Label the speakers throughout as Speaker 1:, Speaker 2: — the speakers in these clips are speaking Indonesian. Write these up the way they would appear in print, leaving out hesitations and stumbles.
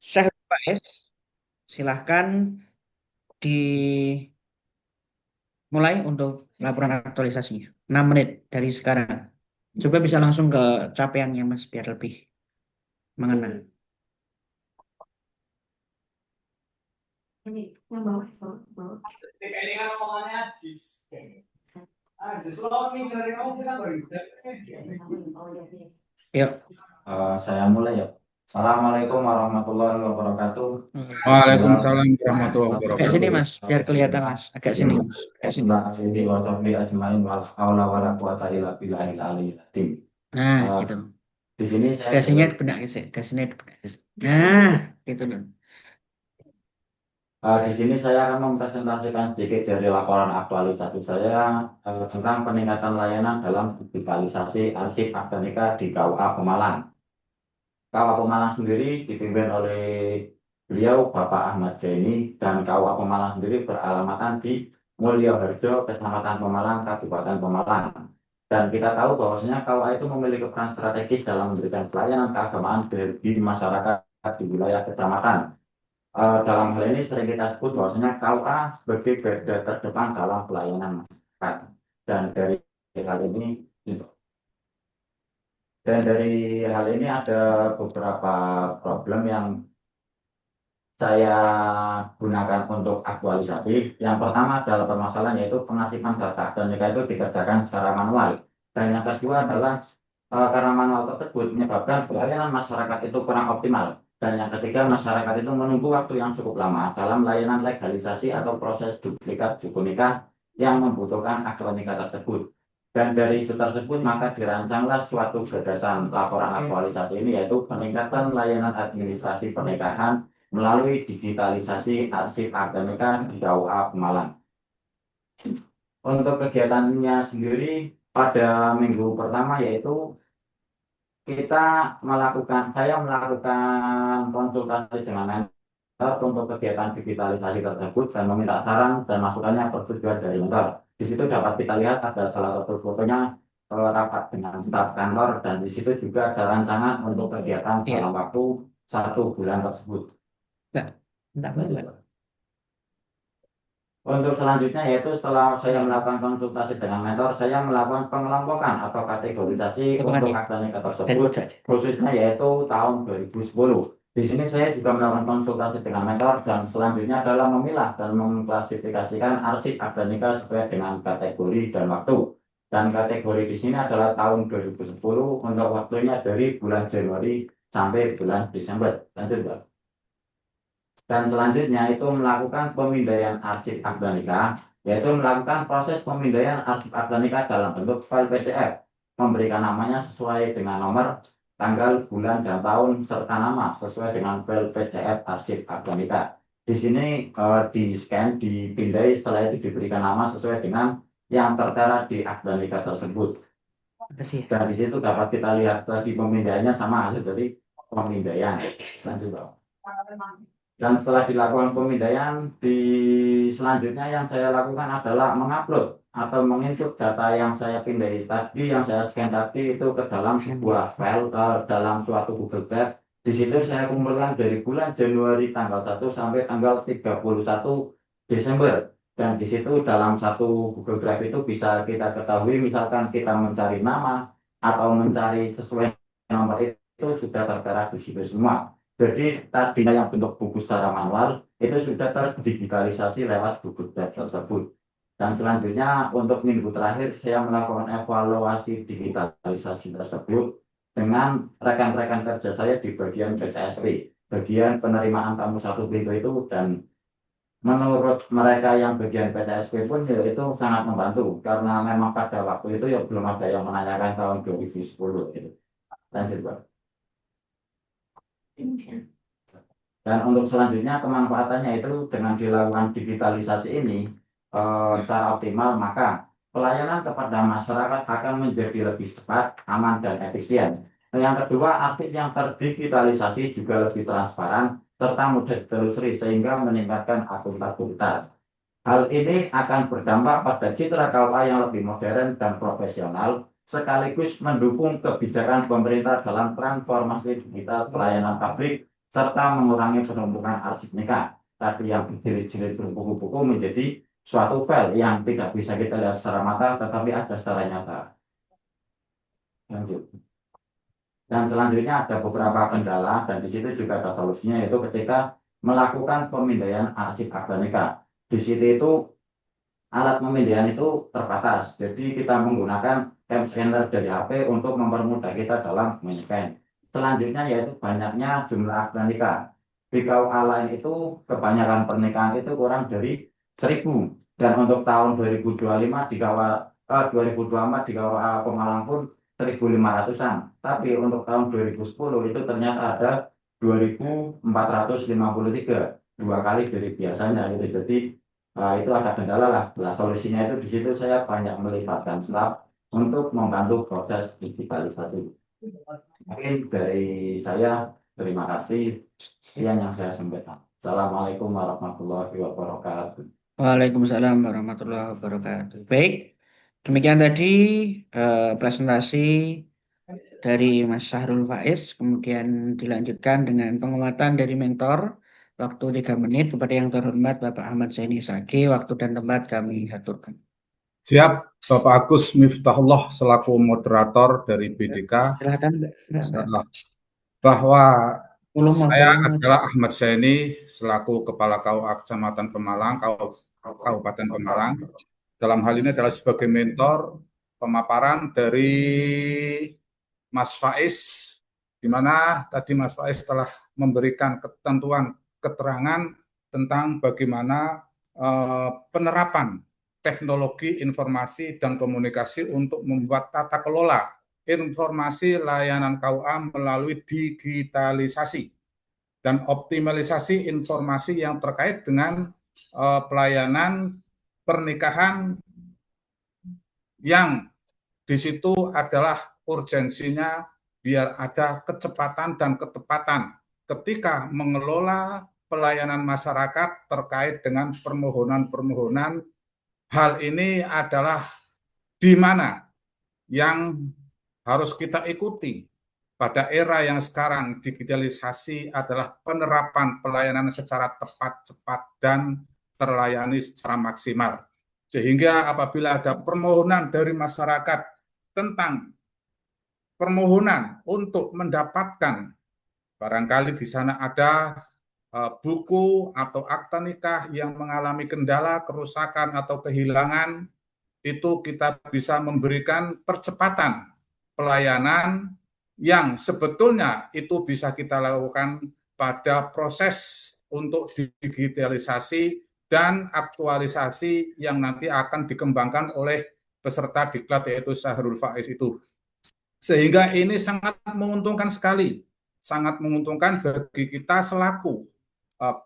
Speaker 1: Syekh Faiz, silahkan dimulai untuk laporan aktualisasinya. 6 menit dari sekarang. Coba bisa langsung ke capaiannya, Mas, biar lebih mengena.
Speaker 2: Ini yang bawah, bawah. Ini kan omongannya Ajis. Ajis lo nih dari kamu kita baru.
Speaker 1: Yuk.
Speaker 3: Saya mulai ya. Assalamualaikum warahmatullahi wabarakatuh.
Speaker 4: Waalaikumsalam warahmatullahi
Speaker 1: Agak sini,
Speaker 4: wabarakatuh.
Speaker 1: Mas, biar kelihatan, Mas. Agak sini, Mas. Agak sini. Nah, gitu.
Speaker 3: Di sini saya
Speaker 1: Dasinya benar sih. Dasinya benar. Nah, gitu loh.
Speaker 3: di sini saya akan mempresentasikan sedikit dari laporan aktualisasi saya tentang peningkatan layanan dalam digitalisasi arsip akademika di KUA Pemalang. KUA Pemalang sendiri dipimpin oleh beliau Bapak Ahmad Zaini, dan KUA Pemalang sendiri beralamatan di Mulyoharjo, Kecamatan Pemalang, Kabupaten Pemalang. Dan kita tahu bahwasanya KUA itu memiliki peran strategis dalam memberikan pelayanan keagamaan di masyarakat di wilayah kecamatan. Dalam hal ini sering kita sebut bahwasanya KUA sebagai garda terdepan dalam pelayanan masyarakat. Dan dari hal ini ada beberapa problem yang saya gunakan untuk aktualisasi. Yang pertama adalah permasalahan yaitu pengasipan data akademika itu dikerjakan secara manual. Dan yang kedua adalah karena manual tersebut menyebabkan pelayanan masyarakat itu kurang optimal. Dan yang ketiga, masyarakat itu menunggu waktu yang cukup lama dalam layanan legalisasi atau proses duplikat buku nikah yang membutuhkan akademika tersebut. Dan dari isu tersebut maka dirancanglah suatu gagasan laporan aktualisasi ini, yaitu peningkatan layanan administrasi pernikahan melalui digitalisasi arsip akademika di KUA Pemalang. Untuk kegiatannya sendiri pada minggu pertama yaitu saya melakukan konsultasi dengan mentor untuk kegiatan digitalisasi tersebut dan meminta saran dan masukannya persetujuan dari mentor. Di situ dapat kita lihat ada salah satu fotonya rapat dengan staf kantor, dan di situ juga ada rancangan untuk kegiatan dalam waktu 1 bulan tersebut.
Speaker 1: Enggak.
Speaker 3: Untuk selanjutnya yaitu setelah saya melakukan konsultasi dengan mentor, saya melakukan pengelompokan atau kategorisasi untuk akademika tersebut, khususnya yaitu tahun 2010. Di sini saya juga melakukan konsultasi dengan mentor, dan selanjutnya adalah memilah dan mengklasifikasikan arsip akademika sesuai dengan kategori dan waktu. Dan kategori di sini adalah tahun 2010 untuk waktunya dari bulan Januari sampai bulan Desember. Lanjut, Pak. Dan selanjutnya itu melakukan pemindaian arsip akademika, yaitu melakukan proses pemindaian arsip akademika dalam bentuk file PDF, memberikan namanya sesuai dengan nomor, tanggal, bulan, dan tahun, serta nama sesuai dengan file PDF arsip akademika. Di sini di scan, dipindai, setelah itu diberikan nama sesuai dengan yang tertera di akademika tersebut. Dan di situ dapat kita lihat tadi pemindaiannya sama hasil dari pemindaian. Lanjut, Pak. Dan setelah dilakukan pemindaian, selanjutnya yang saya lakukan adalah mengupload atau menginput data yang saya pindai tadi, yang saya scan tadi itu ke dalam sebuah file, dalam suatu Google Drive. Di situ saya kumpulkan dari bulan Januari tanggal 1 sampai tanggal 31 Desember. Dan di situ dalam satu Google Drive itu bisa kita ketahui, misalkan kita mencari nama atau mencari sesuai nomor itu sudah tertera di situ semua. Jadi tadinya yang bentuk buku secara manual itu sudah terdigitalisasi lewat buku Drive tersebut. Dan selanjutnya untuk minggu terakhir saya melakukan evaluasi digitalisasi tersebut dengan rekan-rekan kerja saya di bagian PTSP, bagian penerimaan tamu satu pintu itu. Dan menurut mereka yang bagian PTSP pun ya itu sangat membantu, karena memang pada waktu itu ya belum ada yang menanyakan tahun 2010 gitu. Lanjut, Pak. Dan untuk selanjutnya kemanfaatannya itu dengan dilakukan digitalisasi ini secara optimal, maka pelayanan kepada masyarakat akan menjadi lebih cepat, aman, dan efisien. Yang kedua, arsip yang terdigitalisasi juga lebih transparan serta mudah ditelusuri sehingga meningkatkan akuntabilitas. Hal ini akan berdampak pada citra KUA yang lebih modern dan profesional, sekaligus mendukung kebijakan pemerintah dalam transformasi digital pelayanan publik serta mengurangi penumpukan arsip nikah. Tadi yang berjilid-jilid berbuku-buku menjadi suatu file yang tidak bisa kita lihat secara mata, tetapi ada secara nyata. Lanjut. Dan selanjutnya ada beberapa kendala, dan di situ juga ada solusinya, yaitu ketika melakukan pemindaian arsip akta nikah. Di situ itu alat pemindaian itu terbatas, jadi kita menggunakan cam scanner dari HP untuk mempermudah kita dalam menycan. Selanjutnya yaitu banyaknya jumlah akta nikah. Di KUA lain itu kebanyakan pernikahan itu kurang dari 1.000, dan untuk tahun 2025 di KUA 2024 di KUA Pemalang pun 1.500-an. Tapi untuk tahun 2010 itu ternyata ada 2.453, 2 kali dari biasanya itu. Jadi itu ada kendala lah. Nah, solusinya itu di situ saya banyak melibatkan staf untuk membantu proses digitalisasi. Mungkin dari saya terima kasih. Sekian yang saya sampaikan. Assalamualaikum warahmatullahi wabarakatuh.
Speaker 1: Waalaikumsalam warahmatullahi wabarakatuh. Baik, demikian tadi presentasi dari Mas Syahrul Faiz, kemudian dilanjutkan dengan penguatan dari mentor, waktu 3 menit. Kepada yang terhormat Bapak Ahmad Zaini Saki, waktu dan tempat kami aturkan.
Speaker 4: Siap, Bapak Agus Miftahullah selaku moderator dari BDK.
Speaker 1: Silakan, Mbak.
Speaker 4: Bahwa saya
Speaker 1: Volume.
Speaker 4: adalah Ahmad Zaini selaku Kepala KUA Kecamatan Pemalang, Kabupaten Pemalang. Dalam hal ini adalah sebagai mentor pemaparan dari Mas Faiz, di mana tadi Mas Faiz telah memberikan ketentuan keterangan tentang bagaimana penerapan teknologi informasi dan komunikasi untuk membuat tata kelola informasi layanan KUA melalui digitalisasi dan optimalisasi informasi yang terkait dengan pelayanan pernikahan, yang di situ adalah urgensinya biar ada kecepatan dan ketepatan ketika mengelola pelayanan masyarakat terkait dengan permohonan-permohonan. Hal ini adalah di mana yang harus kita ikuti pada era yang sekarang. Digitalisasi adalah penerapan pelayanan secara tepat, cepat, dan terlayani secara maksimal. Sehingga apabila ada permohonan dari masyarakat tentang permohonan untuk mendapatkan, barangkali di sana ada buku atau akta nikah yang mengalami kendala, kerusakan, atau kehilangan, itu kita bisa memberikan percepatan pelayanan yang sebetulnya itu bisa kita lakukan pada proses untuk digitalisasi dan aktualisasi yang nanti akan dikembangkan oleh peserta diklat, yaitu Syahrul Faiz itu. Sehingga ini sangat menguntungkan sekali, sangat menguntungkan bagi kita selaku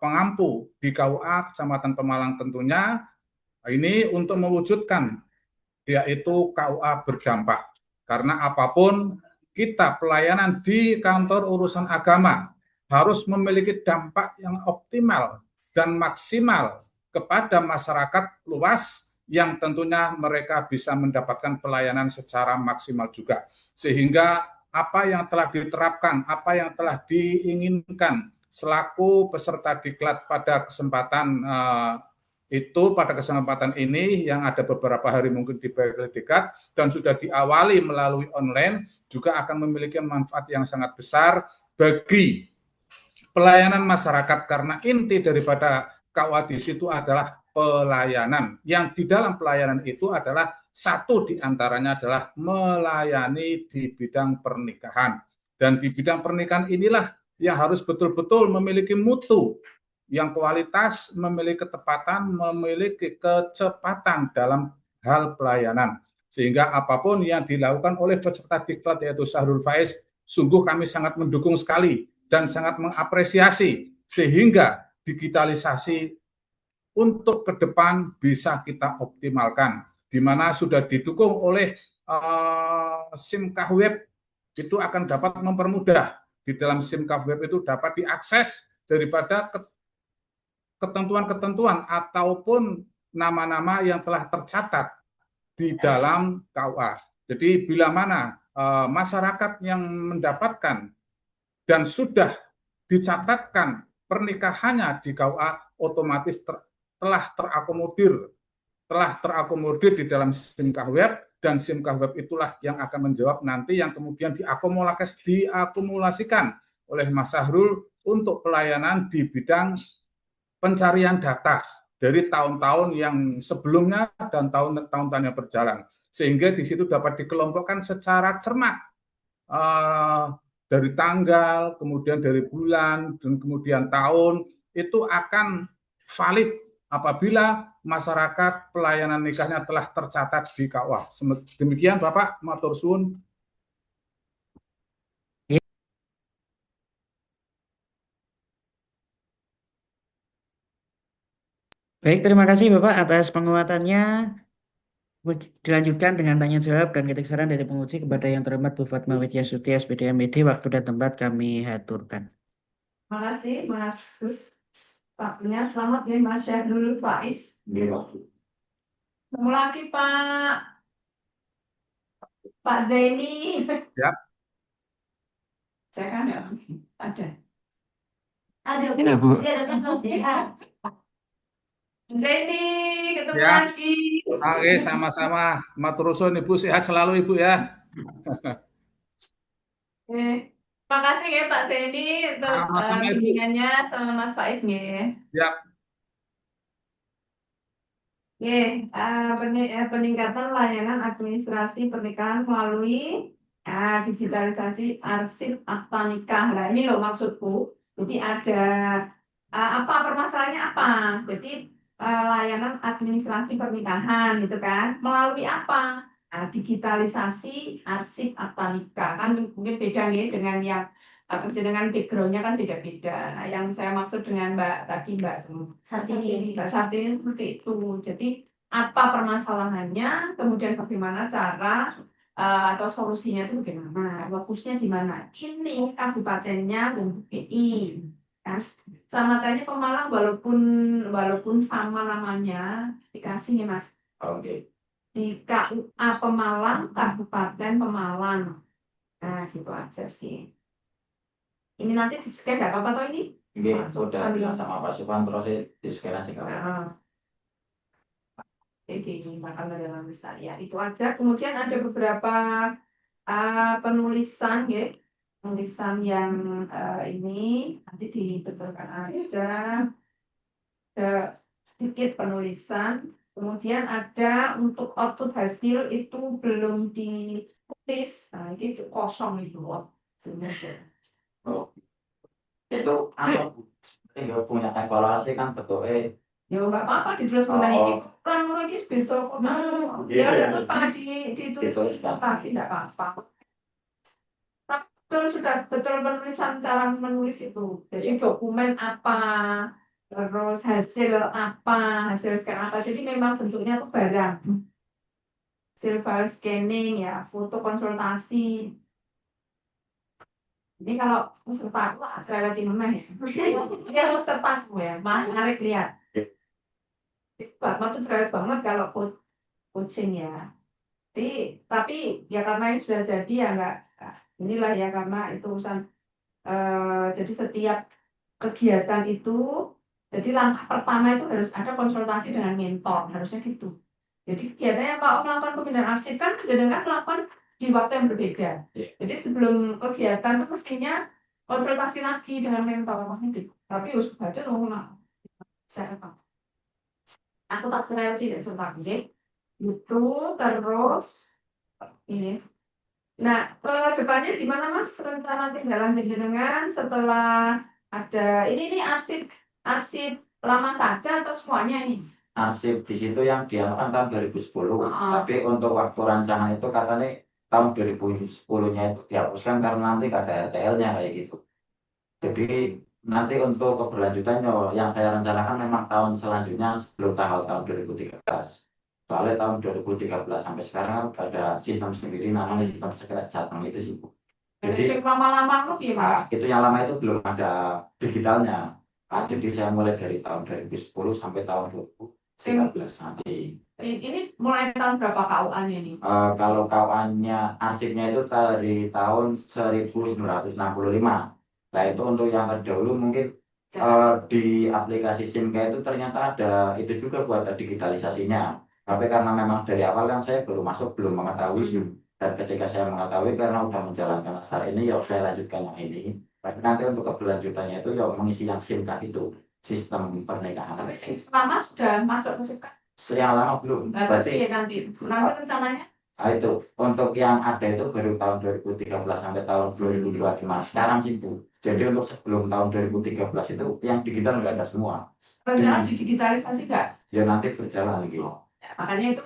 Speaker 4: pengampu di KUA Kecamatan Pemalang tentunya, ini untuk mewujudkan yaitu KUA berdampak. Karena apapun kita pelayanan di kantor urusan agama harus memiliki dampak yang optimal dan maksimal kepada masyarakat luas, yang tentunya mereka bisa mendapatkan pelayanan secara maksimal juga. Sehingga apa yang telah diterapkan, apa yang telah diinginkan selaku peserta diklat pada kesempatan pada kesempatan ini, yang ada beberapa hari mungkin di dekat dan sudah diawali melalui online, juga akan memiliki manfaat yang sangat besar bagi pelayanan masyarakat, karena inti daripada KUA di situ adalah pelayanan. Yang di dalam pelayanan itu adalah satu diantaranya adalah melayani di bidang pernikahan. Dan di bidang pernikahan inilah yang harus betul-betul memiliki mutu yang kualitas, memiliki ketepatan, memiliki kecepatan dalam hal pelayanan. Sehingga apapun yang dilakukan oleh peserta diklat, yaitu Syahrul Faiz, sungguh kami sangat mendukung sekali dan sangat mengapresiasi, sehingga digitalisasi untuk ke depan bisa kita optimalkan, di mana sudah didukung oleh SIMKah web, itu akan dapat mempermudah. Di dalam SIMKah web itu dapat diakses daripada ketentuan-ketentuan ataupun nama-nama yang telah tercatat di dalam KUA. Jadi bila mana masyarakat yang mendapatkan dan sudah dicatatkan pernikahannya di KUA otomatis telah terakomodir di dalam SIMKah Web, dan SIMKah Web itulah yang akan menjawab nanti yang kemudian diakumulasikan oleh Mas Sahrul untuk pelayanan di bidang pencarian data dari tahun-tahun yang sebelumnya dan tahun-tahun yang berjalan, sehingga di situ dapat dikelompokkan secara cermat dari tanggal, kemudian dari bulan, dan kemudian tahun, itu akan valid apabila masyarakat pelayanan nikahnya telah tercatat di KUA. Demikian Bapak, matur suwun.
Speaker 1: Baik, terima kasih Bapak atas penguatannya. Dilanjutkan dengan tanya jawab dan ketik saran dari penguji kepada yang terhormat Bu Fatma Widyasuti SPD MPD. Waktu dan tempat kami aturkan.
Speaker 5: Terima kasih Mas Gus. Waktunya selamat ya Mas Syahrul Faiz. Ketemu lagi Pak Zaini.
Speaker 4: Ya.
Speaker 5: Saya kan ya ada. Ada
Speaker 1: Tidak, Bu.
Speaker 5: Zaini, ketemu
Speaker 4: Ya.
Speaker 5: lagi.
Speaker 4: Oke, sama-sama. Matur suwun Ibu, sehat selalu Ibu ya.
Speaker 5: Terima kasih ya Pak Zaini untuk
Speaker 4: Sama-sama, Ibu.
Speaker 5: bimbingannya sama Mas Faiz ya.
Speaker 4: Ya.
Speaker 5: Peningkatan layanan administrasi pernikahan melalui digitalisasi arsip akta nikah. Nah ini loh maksudku. Jadi ada apa permasalahannya apa? Jadi layanan administrasi pernikahan gitu kan melalui apa? Digitalisasi arsip akta nikah kan mungkin beda nih dengan yang dengan backgroundnya kan beda-beda. Nah, yang saya maksud dengan Mbak Sartini seperti itu. Jadi apa permasalahannya, kemudian bagaimana cara atau solusinya itu bagaimana, fokusnya di mana? Ini kabupatennya BPI. Kan? Sama kayaknya Pemalang walaupun sama namanya dikasih nih Mas.
Speaker 3: Oke.
Speaker 5: Di KUA Pemalang, Kabupaten Pemalang. Nah, gitu aja sih. Ini nanti di scan nggak apa-apa toh ini?
Speaker 3: Oke, sudah bilang sama Pak Suphan, terus di scan aja kamu.
Speaker 5: Jadi makan dalam besar ya. Itu aja. Kemudian ada beberapa penulisan ya. Penulisan yang ini nanti dibetulkan aja. Ada sedikit penulisan. Kemudian ada untuk output hasil itu belum ditulis. Nah, ini kosong itu sebenarnya.
Speaker 3: Oh. Itu apa Bu? Tinggal punya evaluasi kan betul
Speaker 5: Ya nggak apa-apa ditulis mengenai kurang lagi besok ya nggak apa ditulis tapi nggak apa-apa. Tapi sudah betul penulisan cara menulis itu. Jadi dokumen apa, terus hasil scan apa. Jadi memang bentuknya itu barang. Hasil file scanning ya, foto konsultasi. Ini kalau peserta aku relatif mana ya? Ini peserta aku ya, menarik lihat. Bapak tuh cerewet banget kalau coaching ya. Tapi ya karena ini sudah jadi ya enggak. Inilah ya karena itu urusan. Jadi setiap kegiatan itu, jadi langkah pertama itu harus ada konsultasi dengan mentor, harusnya gitu. Jadi kegiatannya Pak melakukan pembinaan arsip kan jenengan melakukan di waktu yang berbeda. Jadi sebelum kegiatan itu mestinya konsultasi lagi dengan mentor, tapi harus baca dong saya apa? Aku tak kenal tidak tentang itu terus ini. Nah, depannya di mana Mas rencana tinggal lanjut jenengan setelah ada ini arsip lama saja atau semuanya ini?
Speaker 3: Arsip di situ yang dianukan tahun 2010, tapi untuk waktu rancangan itu katanya tahun 2010-nya itu dihapuskan karena nanti ada RTL-nya kayak gitu. Jadi nanti untuk keberlanjutannya yang saya rencanakan memang tahun selanjutnya sebelum tanggal tahun 2013. Soalnya tahun 2013 sampai sekarang ada sistem sendiri namanya sistem sekret Jateng itu sih Bu.
Speaker 5: Jadi lama-lama lu gimana?
Speaker 3: Itu yang lama itu belum ada digitalnya. Jadi saya mulai dari tahun 2010 sampai tahun 2013 nanti.
Speaker 5: Ini mulai tahun berapa KUA-nya ini?
Speaker 3: Kalau KUA-nya arsipnya itu dari tahun 1965. Nah itu untuk yang terdahulu mungkin di aplikasi SIMK itu ternyata ada itu juga buat digitalisasinya. Tapi karena memang dari awal kan saya baru masuk belum mengetahui SIM. Dan ketika saya mengetahui karena udah menjalankan asar ini, ya saya lanjutkan yang ini. Tapi nanti untuk keberlanjutannya itu ya mengisi yang SIMK itu sistem pernikahan.
Speaker 5: Tapi selama sudah masuk ke SIMK.
Speaker 3: Yang lama belum.
Speaker 5: Nah,
Speaker 3: Berarti
Speaker 5: nanti rencananya.
Speaker 3: nah, itu untuk yang ada itu baru tahun 2013 sampai tahun 2025. Sekarang sih Bu. Jadi untuk sebelum tahun 2013 itu yang digital nggak ada semua.
Speaker 5: Rencana digitalisasi nggak?
Speaker 3: Ya nanti berjalan gitu.
Speaker 5: Ya, makanya itu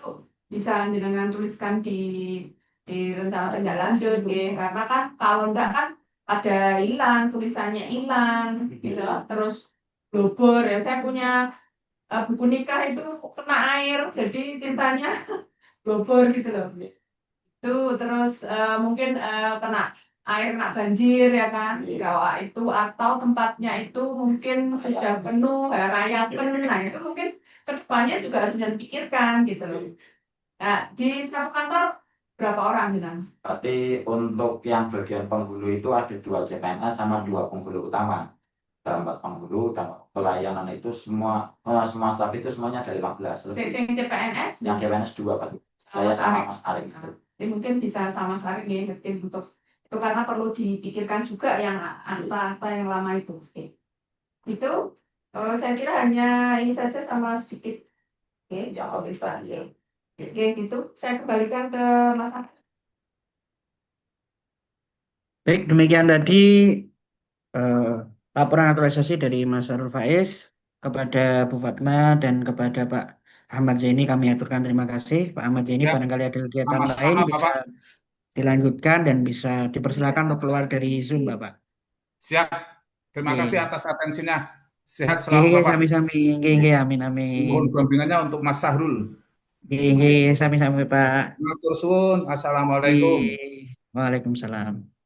Speaker 5: bisa dengan tuliskan di rencana tindak lanjut, karena kan kalau enggak kan ada hilang, tulisannya hilang, gitu. Terus blobor ya, saya punya buku nikah itu kena air, jadi tintanya blobor gitu loh. Itu terus mungkin kena air, kena banjir ya kan, gawat itu, atau tempatnya itu mungkin sudah penuh, rayapen, nah itu mungkin kedepannya juga harus dipikirkan gitu loh. Nah, di satu kantor berapa orang gitu?
Speaker 3: Tapi untuk yang bagian penghulu itu ada 2 CPNS sama 2 penghulu utama. Ada 4 penghulu dan pelayanan itu semua staf itu semuanya ada 15.
Speaker 5: Yang CPNS?
Speaker 3: Yang CPNS 2 Pak. Saya sama Mas Arif.
Speaker 5: Jadi mungkin bisa sama Sarif ya, ngerti untuk itu karena perlu dipikirkan juga yang akta-akta yang lama itu. Oke. Itu saya kira hanya ini saja sama sedikit. Oke, yang bisa. Oke, gitu. Saya kembalikan ke Mas Arif.
Speaker 1: Baik, demikian tadi eh, laporan naturalisasi dari Mas Sarul Faiz kepada Bu Fatma dan kepada Pak Ahmad Zaini kami aturkan terima kasih. Pak Ahmad Zaini
Speaker 4: Ya,
Speaker 1: barangkali ada kegiatan lain
Speaker 4: sama-sama
Speaker 1: bisa
Speaker 4: Bapak.
Speaker 1: dilanjutkan dan bisa dipersilakan untuk keluar dari Zoom, Bapak.
Speaker 4: Siap. Terima kasih
Speaker 1: Oke.
Speaker 4: atas atensinya. Sehat selalu Bapak.
Speaker 1: Sami-sami. Nggih, amin amin.
Speaker 4: Mohon bimbingannya untuk Mas Sahrul.
Speaker 1: Nggih, sami-sami, Pak.
Speaker 4: Matur suwun. Assalamualaikum.
Speaker 1: Nggih. Waalaikumsalam.